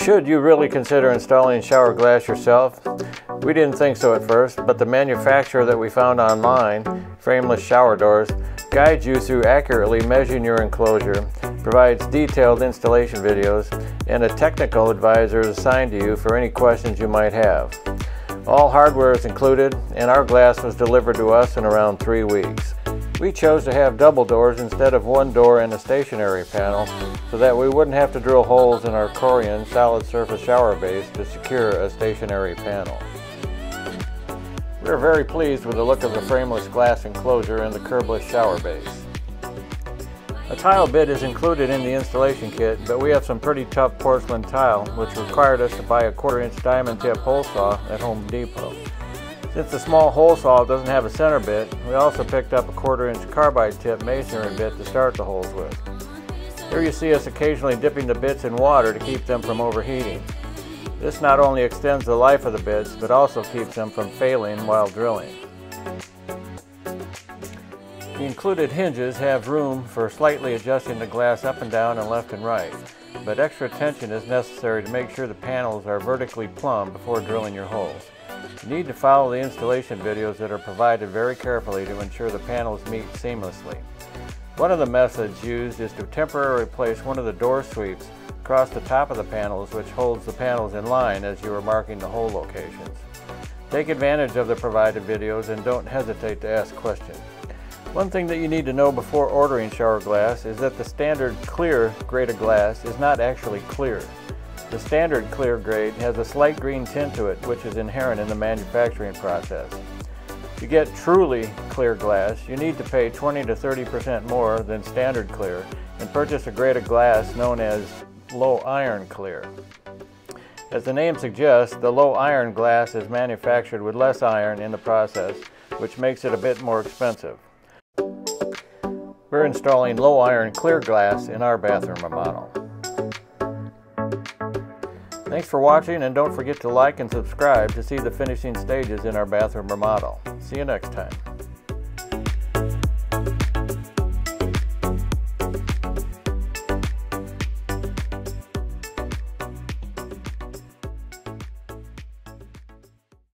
Should you really consider installing shower glass yourself? We didn't think so at first, but the manufacturer that we found online, Frameless shower doors, guides you through accurately measuring your enclosure, provides detailed installation videos, and a technical advisor is assigned to you for any questions you might have. All hardware is included, and our glass was delivered to us in around 3 weeks. We chose to have double doors instead of one door and a stationary panel so that we wouldn't have to drill holes in our Corian solid surface shower base to secure a stationary panel. We are very pleased with the look of the frameless glass enclosure and the curbless shower base. A tile bit is included in the installation kit, but we have some pretty tough porcelain tile which required us to buy a 1/4 inch diamond tip hole saw at Home Depot. Since the small hole saw doesn't have a center bit, we also picked up a 1/4 inch carbide tip masonry bit to start the holes with. Here you see us occasionally dipping the bits in water to keep them from overheating. This not only extends the life of the bits, but also keeps them from failing while drilling. The included hinges have room for slightly adjusting the glass up and down and left and right, but extra attention is necessary to make sure the panels are vertically plumb before drilling your holes. You need to follow the installation videos that are provided very carefully to ensure the panels meet seamlessly. One of the methods used is to temporarily place one of the door sweeps across the top of the panels, which holds the panels in line as you are marking the hole locations. Take advantage of the provided videos and don't hesitate to ask questions. One thing that you need to know before ordering shower glass is that the standard clear grade of glass is not actually clear. The standard clear grade has a slight green tint to it, which is inherent in the manufacturing process. To get truly clear glass, you need to pay 20 to 30% more than standard clear and purchase a grade of glass known as low iron clear. As the name suggests, the low iron glass is manufactured with less iron in the process, which makes it a bit more expensive. We're installing low iron clear glass in our bathroom remodel. Thanks for watching, and don't forget to like and subscribe to see the finishing stages in our bathroom remodel. See you next time.